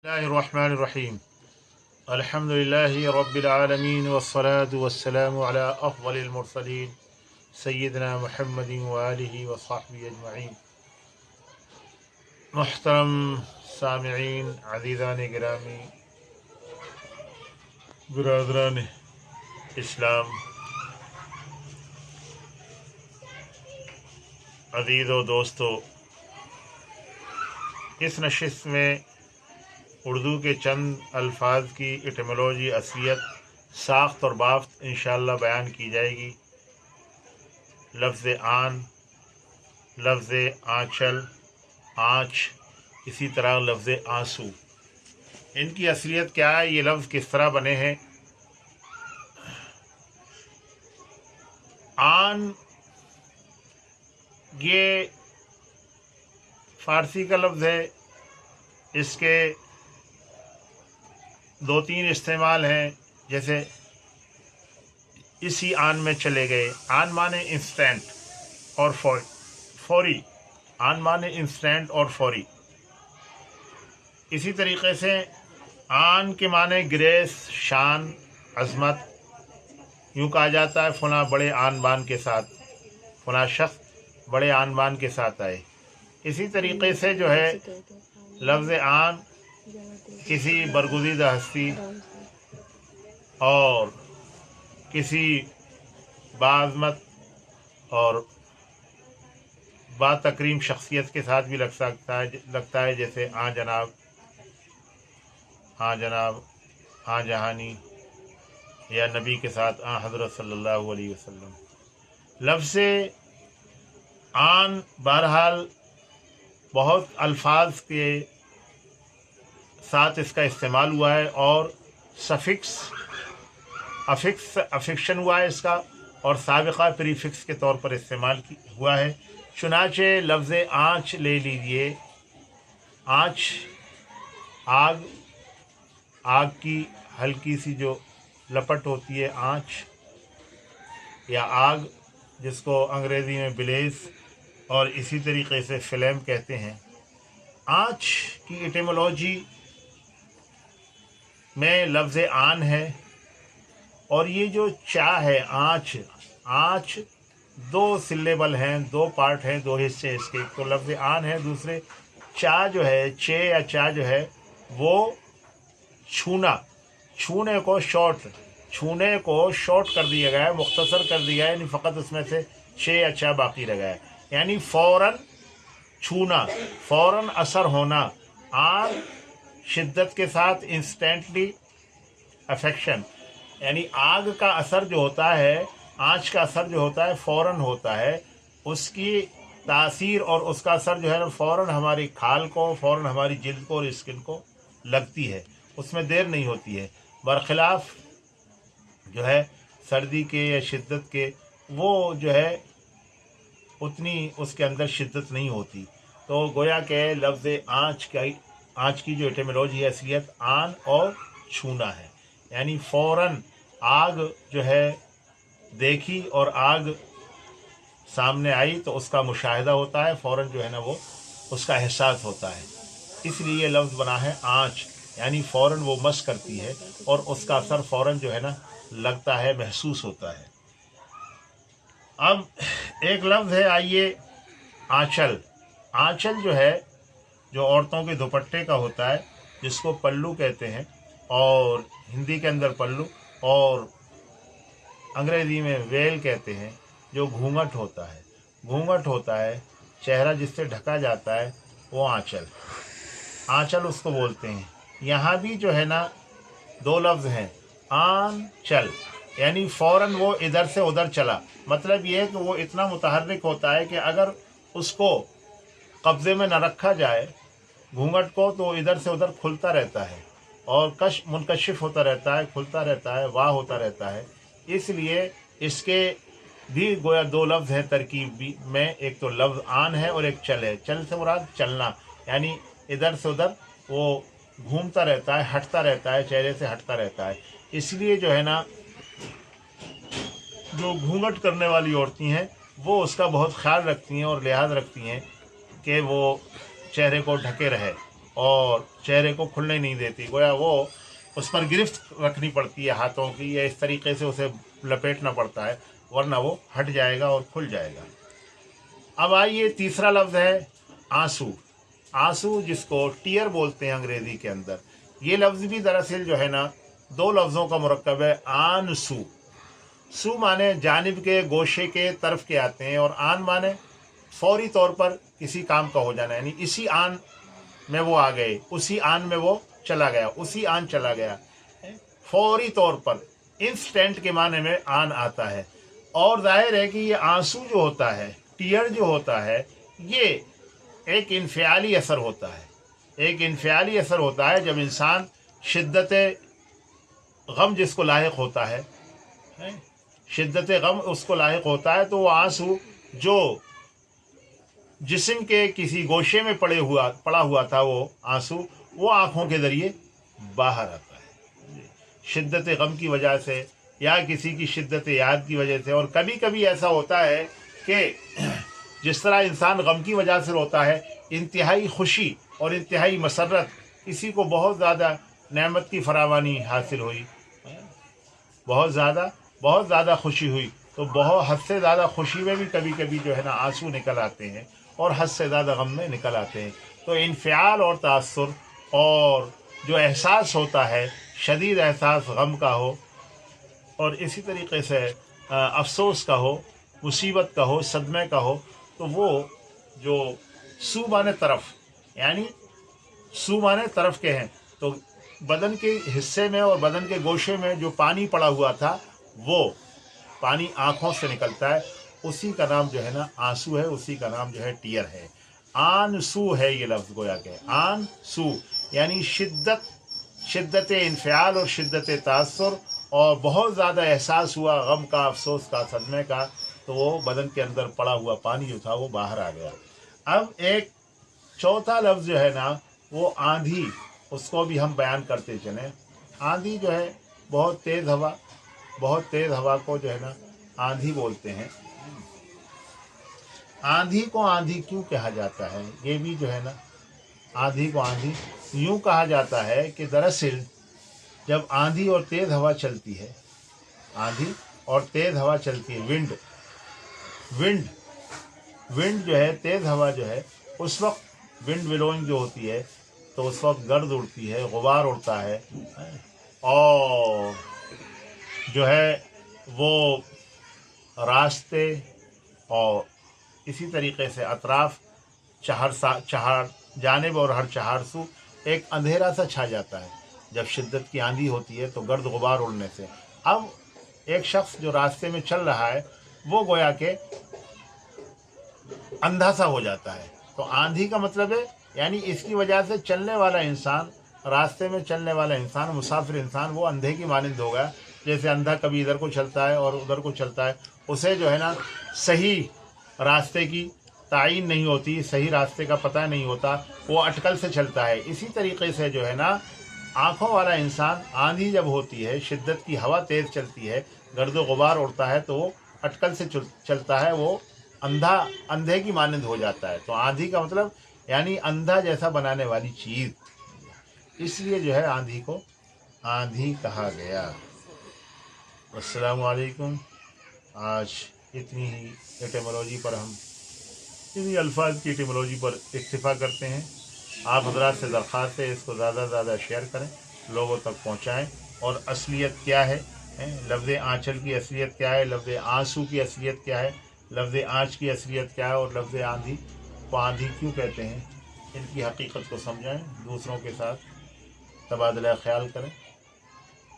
बिस्मिल्लाहिर्रहमानिर्रहीम अल्हम्दुलिल्लाहि रब्बिल आलमीन वस्सलातु वस्सलामु अला अफ़ज़लिल मुरसलीन सय्यिदिना मुहम्मदिन व आलिहि व सहबिहि अजमईन। मुहतरम सामिईन, अज़ीज़ान गिरामी, बिरादरान इस्लाम, अज़ीज़ व दोस्तों, इस नशिस्त में उर्दू के चंद अल्फाज की एटिमोलॉजी, असलियत, साख्त और बाफ्त इंशाअल्लाह बयान की जाएगी। लफ्ज़ आन, लफ्ज़ आँचल, आँच, इसी तरह लफ्ज़ आंसू, इनकी असलियत क्या है, ये लफ्ज़ किस तरह बने हैं। आन ये फ़ारसी का लफ्ज़ है, इसके दो तीन इस्तेमाल हैं। जैसे इसी आन में चले गए, आन माने इंस्टेंट और फौरी, आन माने इंस्टेंट और फौरी। इसी तरीक़े से आन के माने ग्रेस, शान, अज़मत। यूँ कहा जाता है फ़लाँ बड़े आन बान के साथ, फ़लाँ शख्स बड़े आन बान के साथ आए। इसी तरीक़े से जो है लफ्ज़ आन किसी बरगुज़ीदा हस्ती और किसी बाज़मत और बातकरीम शख्सियत के साथ भी लगता है। जैसे हाँ जनाब, हाँ जनाब, हाँ जहानी, या नबी के साथ हाँ हज़रत सल्लल्लाहु अलैहि वसल्लम। लफ्ज़ आन बहरहाल बहुत अल्फाज के साथ इसका इस्तेमाल हुआ है और सफिक्स, अफिक्शन हुआ है इसका, और साबिक़ा प्रीफिक्स के तौर पर इस्तेमाल हुआ है। चुनाचे लफ्ज़ आँच ले लीजिए। आँच आग, आग की हल्की सी जो लपट होती है, आँच या आग, जिसको अंग्रेज़ी में ब्लेज़ और इसी तरीक़े से फ्लेम कहते हैं। आँच की एटिमोलॉजी में लफ्ज़ आन है, और ये जो चा है आँच, आँच दो सिलेबल हैं, दो पार्ट हैं, दो हिस्से इसके। तो लफ्ज़ आन है, दूसरे चा जो है, चे या चा जो है वो छूना, छूने को शॉर्ट कर दिया गया है, मुख्तसर कर दिया है, यानी फ़कत उसमें से चे या चा बाकी रह गया है। यानी फ़ौरन छूना, फ़ौरन असर होना। आन शिद्दत के साथ, इंस्टेंटली अफेक्शन, यानी आग का असर जो होता है, आँच का असर जो होता है फ़ौरन होता है। उसकी तासीर और उसका असर जो है ना फ़ौरन हमारी खाल को, फ़ौरन हमारी जिल्द को और स्किन को लगती है, उसमें देर नहीं होती है। बरखिलाफ़ जो है सर्दी के या शिद्दत के, वो जो है उतनी उसके अंदर शिद्दत नहीं होती। तो गोया के लफ्ज़ आँच की जो एटिमोलॉजी है, असलियत आन और छूना है, यानी फ़ौरन आग जो है देखी और आग सामने आई तो उसका मुशाहिदा होता है, फ़ौरन जो है ना वो उसका एहसास होता है। इसलिए ये लफ्ज़ बना है आँच, यानी फ़ौरन वो मस करती है और उसका असर फ़ौरन जो है ना लगता है, महसूस होता है। अब एक लफ्ज़ है, आइए, आँचल। आँचल जो है, जो औरतों के दुपट्टे का होता है, जिसको पल्लू कहते हैं, और हिंदी के अंदर पल्लू और अंग्रेज़ी में वेल कहते हैं। जो घूंघट होता है, चेहरा जिससे ढका जाता है, वो आँचल उसको बोलते हैं। यहाँ भी जो है ना दो लफ्ज़ हैं, आन चल, यानी फ़ौरन वो इधर से उधर चला। मतलब ये है कि वो इतना मुतहर्रिक होता है कि अगर उसको कब्ज़े में न रखा जाए घूंघट को, तो इधर से उधर खुलता रहता है और मुनकशिफ होता रहता है, खुलता रहता है, वाह होता रहता है। इसलिए इसके भी गोया दो लफ्ज़ हैं तरकीब में, एक तो लफ्ज़ आन है और एक चल है। चल से मुराद चलना, यानी इधर से उधर वो घूमता रहता है, हटता रहता है, चेहरे से हटता रहता है। इसलिए जो है ना जो घूंघट करने वाली औरतें हैं वो उसका बहुत ख्याल रखती हैं और लिहाज रखती हैं कि वो चेहरे को ढके रहे और चेहरे को खुलने नहीं देती, गोया वो उस पर गिरफ्त रखनी पड़ती है हाथों की, या इस तरीके से उसे लपेटना पड़ता है, वरना वो हट जाएगा और खुल जाएगा। अब आइए तीसरा लफ्ज़ है आंसू। आंसू जिसको टीयर बोलते हैं अंग्रेज़ी के अंदर, ये लफ्ज़ भी दरअसल जो है ना दो लफ्ज़ों का मुरक्कब है। आन सू, सू माने जानिब के, गोशे के, तरफ के आते हैं, और आन माने फौरी तौर पर किसी काम का हो जाना, यानी इसी आन में वो आ गए, उसी आन में वो चला गया, उसी आन चला गया, फौरी तौर पर, इंस्टेंट के माने में आन आता है। और जाहिर है कि ये आंसू जो होता है, टीयर जो होता है, ये एक इन्फियाली असर होता है। एक इन्फियाली असर होता है जब इंसान शिद्दत गम जिसको लायक होता है, शिद्दत गम उसको लायक होता है, तो वो आंसू जो जिस्म के किसी गोशे में पड़ा हुआ था, वो आंसू वो आँखों के ज़रिए बाहर आता है, शिद्दत गम की वजह से या किसी की शिद्दत याद की वजह से। और कभी कभी ऐसा होता है कि जिस तरह इंसान गम की वजह से रोता है, इंतहाई खुशी और इंतहाई मसरत, किसी को बहुत ज़्यादा नेमत की फरावानी हासिल हुई, बहुत ज़्यादा खुशी हुई, तो बहुत हद से ज़्यादा खुशी में भी कभी कभी जो है ना आंसू निकल आते हैं, और हद से ज़्यादा गम में निकल आते हैं। तो इन्फ़ियाल और तासुर और जो एहसास होता है, शदीद एहसास गम का हो, और इसी तरीके से अफसोस का हो, मुसीबत का हो, सदमे का हो, तो वो जो सू माने तरफ, यानी सू माने तरफ के हैं, तो बदन के हिस्से में और बदन के गोशे में जो पानी पड़ा हुआ था, वो पानी आँखों से निकलता है, उसी का नाम जो है ना आंसू है, उसी का नाम जो है टीयर है। आंसू है ये लफ्ज़, गोया के आंसू यानी शिद्दत इन्फ़ियाल और शिद्दत तासुर, और बहुत ज़्यादा एहसास हुआ गम का, अफसोस का, सदमे का, तो वो बदन के अंदर पड़ा हुआ पानी जो था वो बाहर आ गया। अब एक चौथा लफ्ज़ जो है ना वो आंधी, उसको भी हम बयान करते चलें। आंधी जो है बहुत तेज़ हवा को जो है ना आंधी बोलते हैं। आंधी को आंधी क्यों कहा जाता है, ये भी जो है ना, आंधी को आंधी यूँ कहा जाता है कि दरअसल जब आंधी और तेज़ हवा चलती है, आंधी और तेज़ हवा चलती है, विंड जो है, तेज़ हवा जो है, उस वक्त विंड ब्लोइंग जो होती है, तो उस वक्त गर्द उड़ती है, गुबार उड़ता है, और जो है वो रास्ते और इसी तरीके से अतराफ चहार जानिब और हर चहारसू एक अंधेरा सा छा जाता है जब शिद्दत की आंधी होती है, तो गर्द गुबार उड़ने से। अब एक शख्स जो रास्ते में चल रहा है, वो गोया के अंधा सा हो जाता है। तो आंधी का मतलब है, यानी इसकी वजह से चलने वाला इंसान, रास्ते में चलने वाला इंसान, मुसाफिर इंसान, वो अंधे की मानिंद होगा। जैसे अंधा कभी इधर को चलता है और उधर को चलता है, उसे जो है ना सही रास्ते की तायीन नहीं होती, सही रास्ते का पता नहीं होता, वो अटकल से चलता है। इसी तरीके से जो है ना आँखों वाला इंसान, आंधी जब होती है, शिद्दत की हवा तेज़ चलती है, गर्द गुबार उड़ता है, तो वो अटकल से चलता है, वो अंधे की मानिंद हो जाता है। तो आंधी का मतलब यानी अंधा जैसा बनाने वाली चीज़, इसलिए जो है आंधी को आंधी कहा गया। अस्सलामु अलैकुम। आज इतनी ही एटिमोलॉजी पर हम, इन्हीं अल्फाज की एटिमोलॉजी पर इक्तिफा करते हैं। आप हज़रात से दरख्वास्त है, इसको ज़्यादा से ज़्यादा शेयर करें, लोगों तक पहुँचाएँ। और असलियत क्या है, लफ्ज़ आँचल की असलियत क्या है, लफ्ज़ आंसू की असलियत क्या है, लफ्ज़ आँच की असलियत क्या है, और लफ्ज़ आंधी को आंधी क्यों कहते हैं, इनकी हकीकत को समझाएँ, दूसरों के साथ तबादला ख्याल करें,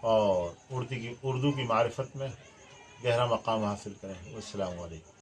और उर्दू की मारिफत में गहरा मकाम हासिल करें। अस्सलामु अलैकुम।